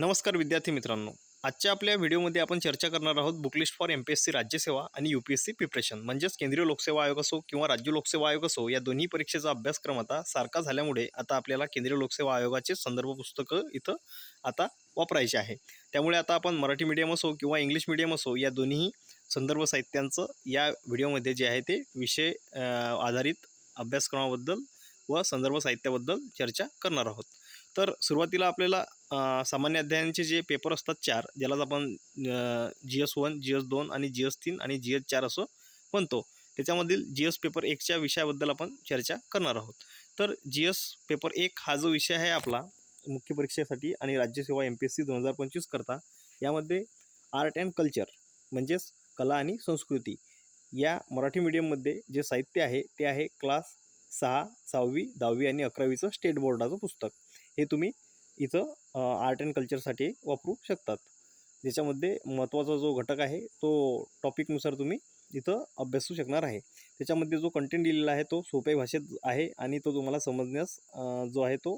नमस्कार विद्यार्थी मित्रांनो, आजच्या आपल्या व्हिडिओमध्ये आपण चर्चा करणार आहोत बुकलिस्ट फॉर MPSC राज्यसेवा आणि UPSC प्रिपरेशन म्हणजेच केंद्रीय लोकसेवा आयोग असो किंवा राज्य लोकसेवा आयोग असो, या दोन्ही परीक्षेचा अभ्यासक्रम आता सारखा झाल्यामुळे आता आपल्याला केंद्रीय लोकसेवा आयोगाचे संदर्भ पुस्तकं इथं आता वापरायचे आहे। त्यामुळे आता आपण मराठी मीडियम असो किंवा इंग्लिश मीडियम असो, या दोन्ही संदर्भ साहित्यांचं या व्हिडिओमध्ये जे आहे ते विषय आधारित अभ्यासक्रमाबद्दल व संदर्भ साहित्याबद्दल चर्चा करणार आहोत। तर सुरुवातीला आपल्याला सामान्य अध्यायांचे जे पेपर असतात 4, ज्यालाच आपण GS1, GS2 आणि GS3 आणि GS4 असं म्हणतो, त्याच्यामधील GS पेपर 1च्या विषयाबद्दल आपण चर्चा करणार आहोत। तर GS पेपर 1 हा जो विषय आहे आपला मुख्य परीक्षेसाठी आणि राज्यसेवा MPSC 2025 करता, यामध्ये आर्ट अँड कल्चर म्हणजेच कला आणि संस्कृती या मराठी मीडियममध्ये जे साहित्य आहे ते आहे क्लास 6, 6वी, 10वी आणि 11वीचं स्टेट बोर्डाचं पुस्तक। हे तुम्ही इथं आर्ट अँड कल्चरसाठी वापरू शकतात। ज्याच्यामध्ये महत्त्वाचा जो घटक आहे तो टॉपिकनुसार तुम्ही इथं अभ्यासू शकणार आहे। त्याच्यामध्ये जो कंटेंट दिलेला आहे तो सोप्या भाषेत आहे आणि तो तुम्हाला समजण्यास जो आहे तो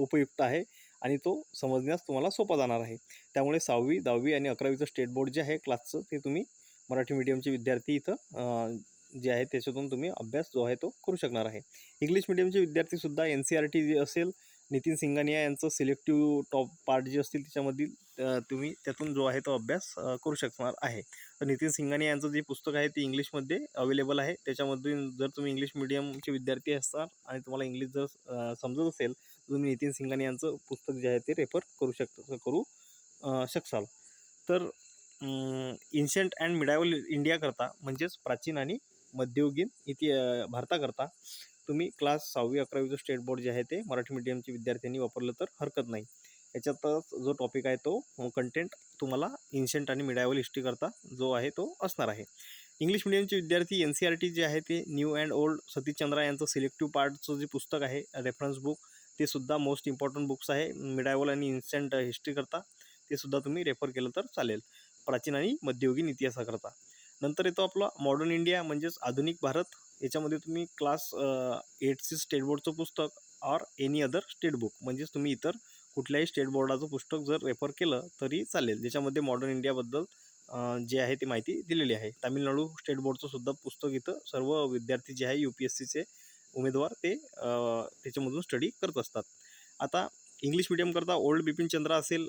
उपयुक्त आहे आणि तो समजण्यास तुम्हाला सोपा जाणार आहे। त्यामुळे 6वी, 10वी आणि 11वीचं स्टेट बोर्ड जे आहे क्लासचं, ते तुम्ही मराठी मीडियमचे विद्यार्थी इथं जे आहे त्याच्यातून तुम्ही अभ्यास जो आहे तो करू शकणार आहे। इंग्लिश मीडियमचे विद्यार्थीसुद्धा NCERT जे असेल, नितीन सिंघानिया यांचं सिलेक्टिव्ह टॉप पार्ट जे असतील त्याच्यामधील तुम्ही त्यातून जो आहे तो अभ्यास करू शकणार आहे। तर नितीन सिंघानिया यांचं जे पुस्तक आहे ते इंग्लिशमध्ये अवेलेबल आहे। त्याच्यामधून जर तुम्ही इंग्लिश मीडियमचे विद्यार्थी असाल आणि तुम्हाला इंग्लिश जर समजत असेल, तुम्ही नितीन सिंघानिया यांचं पुस्तक जे आहे ते रेफर करू शकाल। तर एन्शियंट अँड मिडायवल इंडिया करता म्हणजेच प्राचीन आणि मध्ययुगीन भारताकरता तुम्ही क्लास 6वी 11वीचं स्टेट बोर्ड जे आहे ते मराठी मीडियमचे विद्यार्थ्यांनी वापरलं तर हरकत नाही। याच्यातच जो टॉपिक आहे तो कंटेंट तुम्हाला एन्शियंट आणि मिडायवल हिस्ट्री करता जो आहे तो असणार आहे। इंग्लिश मीडियमचे विद्यार्थी NCERT जे आहे ते new and old Satish Chandra यांचं सिलेक्टिव्ह पार्टचं जे पुस्तक आहे रेफरन्स बुक, ते सुद्धा मोस्ट इम्पॉर्टंट बुक्स आहे मिडायवल आणि एन्शियंट हिस्ट्री करता। ते सुद्धा तुम्ही रेफर केलं तर चालेल, प्राचीन आणि मध्ययुगीन इतिहासाकरता। नंतर येतो आपला मॉडर्न इंडिया म्हणजेच आधुनिक भारत। याच्यामध्ये तुम्ही क्लास 8सी स्टेट बोर्डचं पुस्तक or any other state book म्हणजेच तुम्ही इतर कुठल्याही स्टेट बोर्डाचं पुस्तक जर रेफर केलं तरी चालेल। ज्याच्यामध्ये मॉडर्न इंडियाबद्दल जे आहे ती माहिती दिलेली आहे। तामिळनाडू स्टेट बोर्डचं सुद्धा पुस्तक इथं सर्व विद्यार्थी जे आहे UPSCचे उमेदवार ते त्याच्यामधून स्टडी करत असतात। आता इंग्लिश मीडियम करता ओल्ड बिपिन चंद्रा असेल,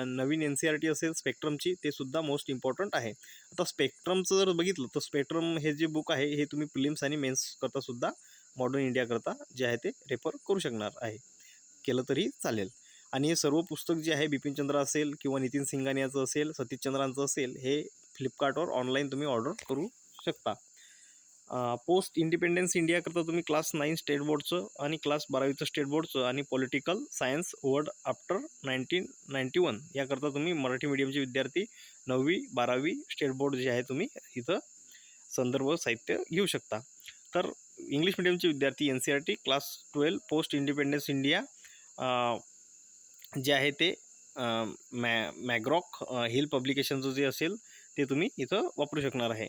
नवीन NCERT असेल स्पेक्ट्रमची, ते सुद्धा मोस्ट इम्पॉर्टंट आहे। आता स्पेक्ट्रमचं जर बघितलं तर स्पेक्ट्रम हे जे बुक आहे हे तुम्ही प्रिलिम्स आणि मेन्स करता सुद्धा मॉडर्न इंडिया करता जे आहे ते रेफर करू शकणार आहे, केलं तरी चालेल। आणि हे सर्व पुस्तक जे आहे बिपिन चंद्रा असेल किंवा नितीन सिंघानियाचं असेल, सतीश चंद्रांचं असेल, हे फ्लिपकार्टवर ऑनलाईन तुम्ही ऑर्डर करू शकता। पोस्ट इंडिपेंडन्स इंडिया करता तुम्ही क्लास 9 स्टेट बोर्डचं आणि क्लास 12वीचं स्टेट बोर्डचं आणि पॉलिटिकल सायन्स वर्ल्ड आफ्टर 1991 याकरता तुम्ही मराठी मीडियमचे विद्यार्थी 9वी 12वी स्टेट बोर्ड जे आहे तुम्ही इथं संदर्भ साहित्य घेऊ शकता। तर इंग्लिश मीडियमचे विद्यार्थी NCERT class 12 post independence India जे आहे ते मॅग्रॉक हिल पब्लिकेशनचं जे असेल ते तुम्ही इथं वापरू शकणार आहे।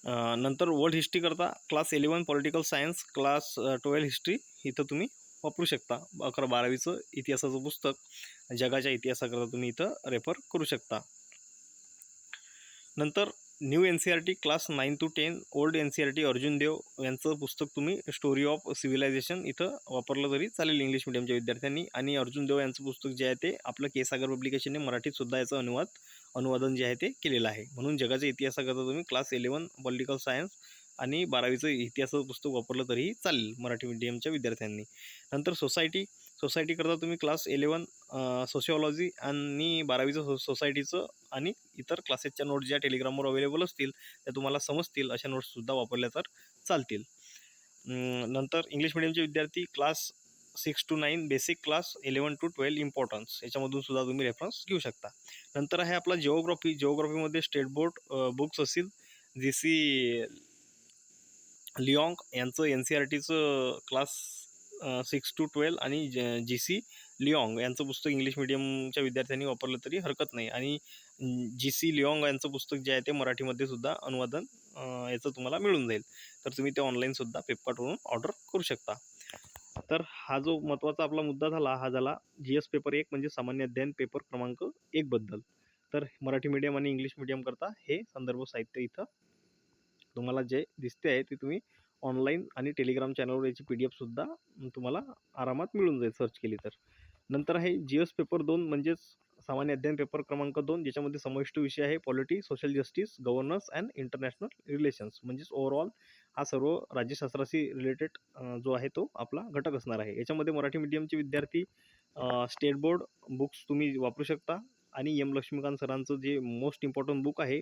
नंतर वर्ल्ड हिस्ट्री करता class 11 political science, class 12 history इथं तुम्ही वापरू शकता। 11-12वीचं इतिहासाचं पुस्तक जगाच्या इतिहासाकरता तुम्ही इथं रेफर करू शकता। नंतर new NCERT class 9 to 10 old NCERT Arjun Dev यांचं पुस्तक तुम्ही स्टोरी ऑफ सिव्हिलायझेशन इथं वापरलं तरी चालेल इंग्लिश मीडियमच्या विद्यार्थ्यांनी। आणि अर्जुन देव यांचं पुस्तक जे आहे ते आपलं के सागर पब्लिकेशनने मराठीतसुद्धा याचं अनुवादन जे आहे ते केलेलं आहे। म्हणून जगाच्या इतिहासाकरता तुम्ही क्लास 11 पॉलिटिकल सायन्स आणि 12वीचं इतिहासाचं पुस्तक वापरलं तरीही चालेल मराठी मीडियमच्या विद्यार्थ्यांनी। नंतर सोसायटी करता तुम्ही क्लास 11 सोशिओलॉजी आणि 12वीचं सोसायटीचं आणि इतर क्लासेसच्या नोट्स ज्या टेलिग्रामवर अवेलेबल असतील त्या तुम्हाला समजतील अशा नोट्ससुद्धा वापरल्या तर चालतील। नंतर इंग्लिश मीडियमचे विद्यार्थी class 6 to 9 basic, class 11 to 12 importance याच्यामधून सुद्धा तुम्ही रेफरन्स घेऊ शकता। नंतर आहे आपला जिओग्राफीमध्ये स्टेट बोर्ड बुक्स असतील, GC लिऑंग यांचं NCERTचं क्लास 6 to 12 आणि GC लिऑंग यांचं पुस्तक इंग्लिश मीडियमच्या विद्यार्थ्यांनी वापरलं तरी हरकत नाही। आणि GC लिऑंग यांचं पुस्तक जे आहे ते मराठीमध्ये सुद्धा अनुवादन याचं तुम्हाला मिळून जाईल, तर तुम्ही ते ऑनलाईनसुद्धा फ्लिपकार्टवरून ऑर्डर करू शकता। तर हा जो महत्त्वाचा आपला मुद्दा झाला, हा झाला GS पेपर 1 म्हणजे सामान्य अध्ययन पेपर क्रमांक 1 बद्दल. तर मराठी मीडियम आणि इंग्लिश मीडियम करता हे संदर्भ साहित्य इथं तुम्हाला जे दिसते आहे ते तुम्ही ऑनलाईन आणि टेलिग्राम चॅनलवर याची PDF सुद्धा तुम्हाला आरामात मिळून जाईल सर्च केली तर. नंतर आहे GS पेपर 2 म्हणजेच सामान्य अध्ययन पेपर क्रमांक 2 ज्याच्यामध्ये समाविष्ट विषय आहे polity, social justice, governance and international relations. म्हणजेच ओव्हरऑल हा सर्व राज्यशास्त्राशी रिलेटेड जो आहे तो आपला घटक असणार आहे. याच्यामध्ये मराठी मीडियमचे विद्यार्थी स्टेट बोर्ड बुक्स तुम्ही वापरू शकता आणि लक्ष्मीकांत सरांचं जे मोस्ट इम्पॉर्टंट बुक आहे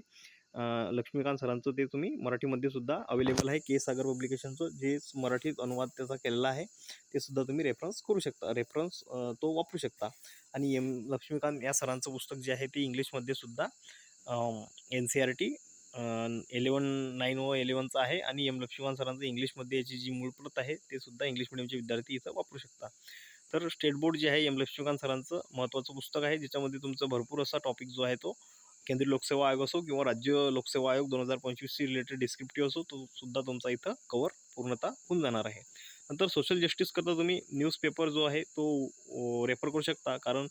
लक्ष्मीकांत सरांचं ते तुम्ही मराठीमध्ये सुद्धा अवेलेबल आहे. के सागर पब्लिकेशनचं जे मराठीत अनुवाद त्याचा केलेला आहे ते सुद्धा तुम्ही रेफरन्स करू शकता, तो वापरू शकता. आणि लक्ष्मीकांत या सरांचं पुस्तक जे आहे ते इंग्लिशमध्ये सुद्धा NCERT 11/9/11चं आहे आणि लक्ष्मीकांत सरांचं इंग्लिशमध्ये याची जी मूळ प्रत आहे ते सुद्धा इंग्लिश मिडियमचे विद्यार्थी इथं वापरू शकता. तर स्टेट बोर्ड जे आहे लक्ष्मीकांत सरांचं महत्त्वाचं पुस्तक आहे ज्याच्यामध्ये तुमचं भरपूर असा टॉपिक जो आहे तो केंद्रीय लोकसेवा आयोग असो किंवा राज्य लोकसेवा आयोग 2025शी रिलेटेड डिस्क्रिप्टिव्ह असो तो सुद्धा तुमचा इथं कवर पूर्णतः होऊन जाणार आहे. नंतर सोशल जस्टिस करता तुम्ही न्यूजपेपर जो आहे तो रेफर करू शकता, कारण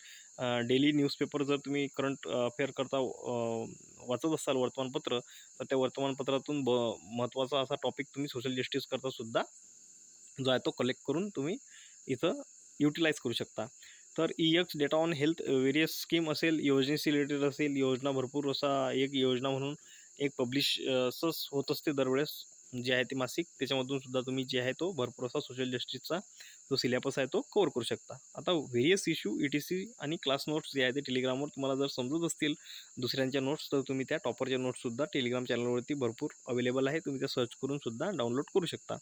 डेली न्यूजपेपर जर तुम्ही करंट अफेअर करता वाचत असाल वर्तमानपत्र, तर त्या वर्तमानपत्रातून महत्त्वाचा असा टॉपिक तुम्ही सोशल जस्टिस करता सुद्धा जो आहे तो कलेक्ट करून तुम्ही इथं युटिलाइज करू शकता. तर EX data on health various scheme असेल, योजनेशी रिलेटेड असेल, योजना भरपूर असा एक योजना म्हणून एक पब्लिशच होत असते दरवेळेस जे आहे ते मासिक, त्याच्यामधून सुद्धा तुम्ही जे आहे तो भरपूर असा सोशल जस्टिसचा जो सिलेबस आहे तो कव्हर करू शकता. आता व्हेरियस इश्यू ETC आणि क्लास नोट्स जे आहे ते टेलिग्रामवर तुम्हाला जर समजत असतील दुसऱ्यांच्या नोट्स, तर तुम्ही त्या टॉपरच्या नोट्ससुद्धा टेलिग्राम चॅनलवरती भरपूर अवेलेबल आहे, तुम्ही त्या सर्च करून सुद्धा डाउनलोड करू शकता.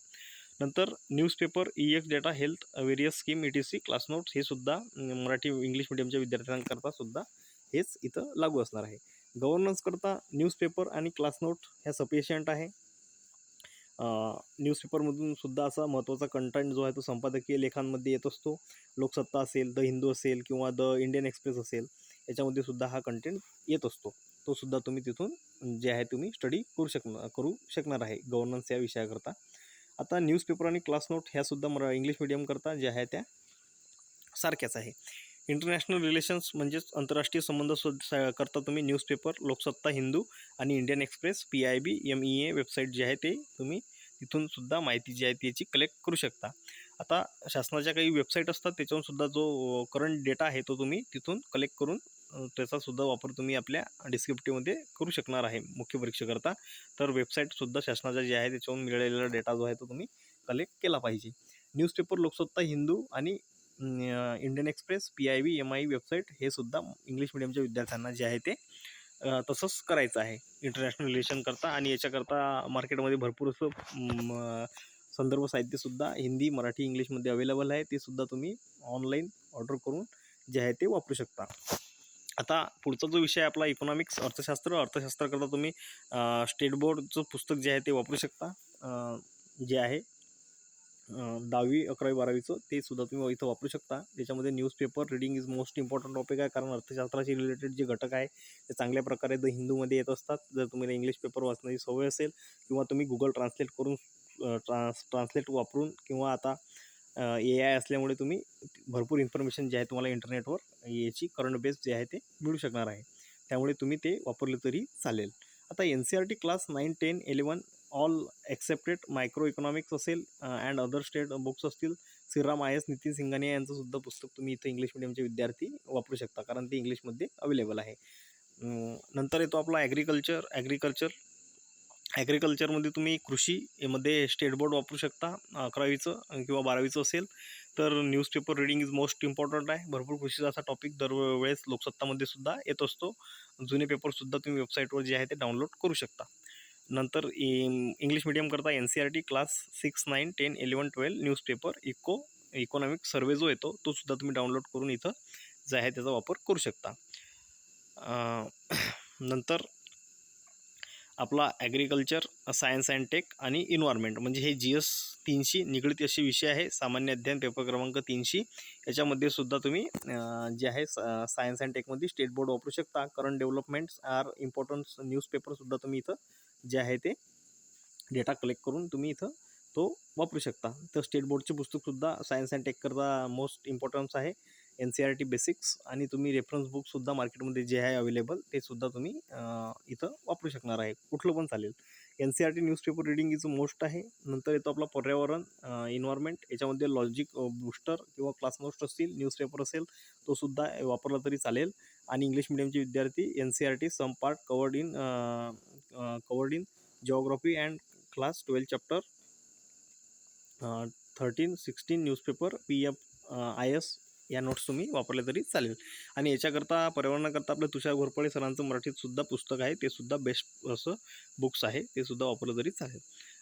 नंतर newspaper EX data health various scheme ETC class notes हे सुद्धा मराठी इंग्लिश मिडियमच्या विद्यार्थ्यांकरता सुद्धा हेच इथं लागू असणार आहे. गव्हर्नन्सकरता न्यूजपेपर आणि क्लास नोट ह्या सफिशियंट आहे. न्यूजपेपरमधून सुद्धा असा महत्त्वाचा कंटेंट जो आहे तो संपादकीय लेखांमध्ये येत असतो. लोकसत्ता असेल, द हिंदू असेल किंवा द इंडियन एक्सप्रेस असेल, याच्यामध्ये सुद्धा हा कंटेंट येत असतो. तो सुद्धा तुम्ही तिथून जे आहे तुम्ही स्टडी करू शकणार आहे गव्हर्नन्स या विषयाकरता. आता न्यूजपेपर आणि क्लास नोट ह्यासुद्धा इंग्लिश मिडियमकरता ज्या आहे त्या सारख्याच आहे. इंटरनॅशनल रिलेशन्स म्हणजेच आंतरराष्ट्रीय संबंध करता तुम्ही न्यूजपेपर, लोकसत्ता, हिंदू आणि Indian express PIB MEA website जे आहे ते तुम्ही तिथून सुद्धा माहिती जी आहे त्याची कलेक्ट करू शकता. आता शासनाच्या काही वेबसाईट असतात त्याच्यावरून सुद्धा जो करंट डेटा आहे तो तुम्ही तिथून कलेक्ट करून त्याचा सुद्धा वापर तुम्ही आपल्या डिस्क्रिप्टिव्हमध्ये करू शकणार आहे मुख्य परीक्षेकरता. तर वेबसाईटसुद्धा शासनाच्या जे आहे त्याच्यावरून मिळालेला डेटा जो आहे तो तुम्ही कलेक्ट केला पाहिजे. न्यूजपेपर, लोकसत्ता, हिंदू आणि Indian express PIB MI website हे सुद्धा इंग्लिश मिडियमच्या विद्यार्थ्यांना जे आहे ते तसंच करायचं आहे इंटरनॅशनल रिलेशन करता. आणि याच्याकरता मार्केटमध्ये भरपूर असं संदर्भ साहित्यसुद्धा हिंदी, मराठी, इंग्लिशमध्ये अवेलेबल आहे. ते सुद्धा तुम्ही ऑनलाईन ऑर्डर करून जे आहे ते वापरू शकता. आता पुढचा जो विषय आपला इकॉनॉमिक्स अर्थशास्त्राकरता तुम्ही स्टेट बोर्डचं पुस्तक जे आहे ते वापरू शकता. जे आहे 10वी, 11वी, 12वीचं ते सुद्धा तुम्ही इथं वापरू शकता. त्याच्यामध्ये newspaper reading is most important topic आहे, कारण अर्थशास्त्राशी रिलेटेड जे घटक आहे ते चांगल्या प्रकारे द हिंदूमध्ये येत असतात. जर तुम्हाला इंग्लिश पेपर वाचण्याची सवय असेल किंवा तुम्ही गुगल ट्रान्सलेट करून ट्रान्सलेट वापरून किंवा आता AI असल्यामुळे तुम्ही भरपूर इन्फॉर्मेशन जे आहे तुम्हाला इंटरनेटवर याची करंट बेस जे आहे ते मिळू शकणार आहे. त्यामुळे तुम्ही ते वापरले तरी चालेल. आता NCERT class 9, 10, 11 all accepted micro economics असेल अँड अदर स्टेट बुक्स असतील, श्रीराम IS, नितीन सिंघानिया यांचं सुद्धा पुस्तक तुम्ही इथं इंग्लिश मिडियमचे विद्यार्थी वापरू शकता, कारण ते इंग्लिशमध्ये अवेलेबल आहे. नंतर येतो आपला ॲग्रिकल्चरमध्ये तुम्ही कृषीमध्ये स्टेट बोर्ड वापरू शकता. 11वीचं किंवा 12वीचं असेल तर newspaper reading is most important आहे. भरपूर कृषीचा असा टॉपिक दरवेळेस लोकसत्तामध्ये सुद्धा येत असतो. जुने पेपरसुद्धा तुम्ही वेबसाईटवर जे आहे ते डाउनलोड करू शकता. नंतर इंग्लिश मिडियमकरता NCERT class 6, 9, 10, 11, 12 newspaper economic survey जो येतो तो सुद्धा तुम्ही डाउनलोड करून इथं जे आहे त्याचा वापर करू शकता. नंतर आपला ॲग्रिकल्चर, सायन्स अँड टेक आणि इन्व्हायरमेंट म्हणजे हे GS 3शी निगडीत असे विषय आहे. सामान्य अध्ययन पेपर क्रमांक 3शी याच्यामध्ये सुद्धा तुम्ही जे आहे सायन्स अँड टेकमध्ये स्टेट बोर्ड वापरू शकता. करंट डेव्हलपमेंट्स आर इम्पॉर्टंट न्यूजपेपरसुद्धा तुम्ही इथं जे आहे ते डेटा कलेक्ट करून तुम्ही इथं तो वापरू शकता. तर स्टेट बोर्डचे पुस्तकसुद्धा सायन्स अँड टेककरता मोस्ट इम्पॉर्टन्स आहे. NCERT बेसिक्स आणि तुम्ही रेफरन्स बुकसुद्धा मार्केटमध्ये जे आहे अवेलेबल ते सुद्धा तुम्ही इथं वापरू शकणार आहे. कुठलं पण चालेल. NCERT newspaper reading is most आहे. नंतर येतो आपला पर्यावरण, एन्व्हायरमेंट. याच्यामध्ये लॉजिक बूस्टर किंवा क्लास नोट्स असतील, न्यूजपेपर असेल तो सुद्धा वापरला तरी चालेल. आणि इंग्लिश मीडियमचे विद्यार्थी NCERT some part covered in geography and class 12 chapter 13-16 newspaper PFIS या नोट्स तुम्ही वापरले तरी चालेल. आणि याच्याकरता पर्यावरणाकरता आपलं तुषार घोरपडे सरांचं मराठीतसुद्धा पुस्तक आहे, ते सुद्धा बेस्ट असं बुक्स आहे, ते सुद्धा वापरलं तरी चालेल.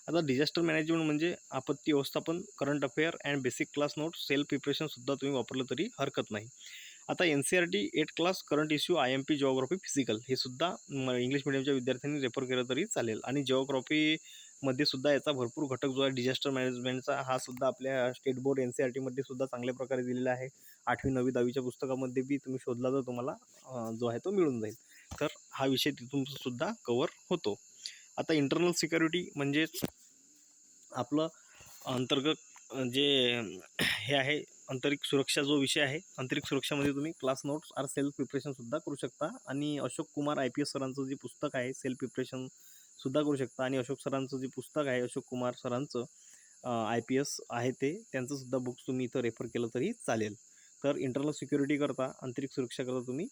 आता डिझास्टर मॅनेजमेंट म्हणजे आपत्ती व्यवस्थापन, current affair and basic class notes, self प्रिपरेशनसुद्धा तुम्ही वापरलं तरी हरकत नाही. आता NCERT 8 class current issue, IMP geography physical हे सुद्धा इंग्लिश मिडियमच्या विद्यार्थ्यांनी रेफर केलं तरी चालेल. आणि जिओग्राफीमध्ये सुद्धा याचा भरपूर घटक जो आहे डिझास्टर मॅनेजमेंटचा हा सुद्धा आपल्या स्टेट बोर्ड NCERTमध्ये सुद्धा चांगल्या प्रकारे दिलेला आहे. 8वी 9वी 10वीच्या पुस्तकामध्ये बी तुम्ही शोधला तर तुम्हाला जो आहे तो मिळून जाईल. तर हा विषय तिथून सुद्धा कवर होतो. आता इंटरनल सिक्युरिटी म्हणजेच आपलं अंतर्गत जे हे आहे आंतरिक सुरक्षा जो विषय आहे, आंतरिक सुरक्षामध्ये तुम्ही क्लास नोट्स आर सेल्फ प्रिपरेशनसुद्धा करू शकता. आणि अशोक कुमार IPS सरांचं जे पुस्तक आहे सेल्फ प्रिपरेशनसुद्धा करू शकता. आणि अशोक सरांचं जे पुस्तक आहे, अशोक कुमार सरांचं IPS आहे ते, त्यांचंसुद्धा बुक्स तुम्ही इथं रेफर केलं तरी चालेल. तर इंटरनल सिक्युरिटीकरता, आंतरिक सुरक्षाकरता तुम्ही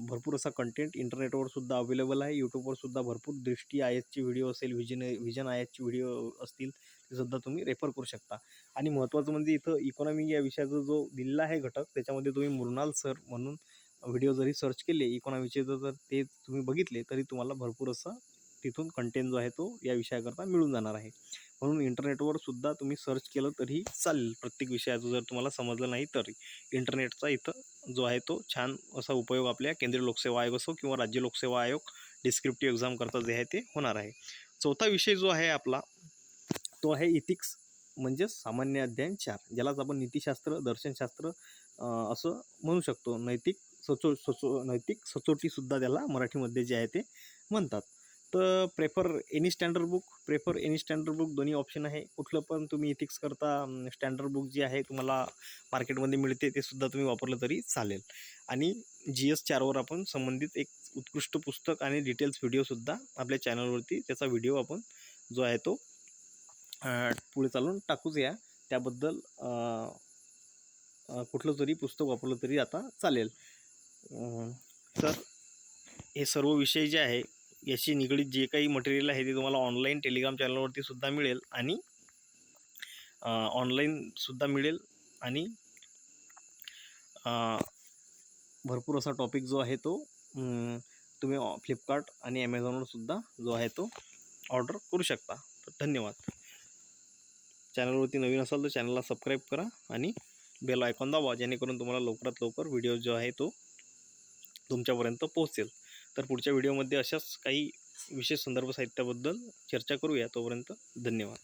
भरपूर असा कंटेंट इंटरनेटवर सुद्धा अवेलेबल आहे. यूट्यूबवर सुद्धा भरपूर दृष्टी IASची व्हिडिओ असेल, व्हिजन IASची व्हिडिओ असतील, ते सुद्धा तुम्ही रेफर करू शकता. आणि महत्त्वाचं म्हणजे इथं इकॉनॉमी या विषयाचा जो दिलेला आहे घटक, त्याच्यामध्ये तुम्ही मृणाल सर म्हणून व्हिडिओ जरी सर्च केले इकॉनॉमीचे तर ते तुम्ही बघितले तरी तुम्हाला भरपूर असं तिथून कंटेंट जो आहे तो या विषयाकरता मिळून जाणार आहे. म्हणून इंटरनेटवर सुद्धा तुम्ही सर्च केलं तरी चालेल. प्रत्येक विषयाचं जर तुम्हाला समजलं नाही तरी इंटरनेटचा इथं जो आहे तो छान असा उपयोग आपल्या केंद्रीय लोकसेवा आयोग असो किंवा राज्य लोकसेवा आयोग डिस्क्रिप्टिव्ह एक्झामकरता जे आहे ते होणार आहे. चौथा विषय जो आहे आपला तो आहे इथिक्स म्हणजेच सामान्य अध्ययन 4, ज्यालाच आपण नीतिशास्त्र, दर्शनशास्त्र असं म्हणू शकतो. नैतिक सचोटीसुद्धा त्याला मराठीमध्ये जे आहे ते म्हणतात. तर प्रेफर एनी स्टँडर्ड बुक दोन्ही ऑप्शन आहे. कुठलं पण तुम्ही इथिक्स करता स्टँडर्ड बुक जे आहे तुम्हाला मार्केटमध्ये मिळते ते सुद्धा तुम्ही वापरलं तरी चालेल. आणि GS 4वर आपण संबंधित एक उत्कृष्ट पुस्तक आणि डिटेल्स व्हिडिओसुद्धा आपल्या चॅनलवरती त्याचा व्हिडिओ आपण जो आहे तो पुढे चालून टाकूच या. त्याबद्दल कुठलं तरी पुस्तक वापरलं तरी आता चालेल. तर हे सर्व विषय जे आहे याशी निगडीत जे काही मटेरियल आहे ते तुम्हाला ऑनलाईन टेलिग्राम चॅनलवरती सुद्धा मिळेल आणि ऑनलाईनसुद्धा मिळेल. आणि भरपूर असा टॉपिक जो आहे तो तुम्ही फ्लिपकार्ट आणि ॲमेझॉनवर सुद्धा जो आहे तो ऑर्डर करू शकता. तर धन्यवाद. चॅनलवरती नवीन असाल तर चॅनलला सबस्क्राईब करा आणि बेल आयकॉन दाबा, जेणेकरून तुम्हाला लवकरात लवकर व्हिडिओ जो आहे तो तुमच्यापर्यंत पोहोचेल. तर पुढच्या व्हिडिओमध्ये अशाच काही विशेष संदर्भ साहित्याबद्दल चर्चा करूया. तोपर्यंत धन्यवाद.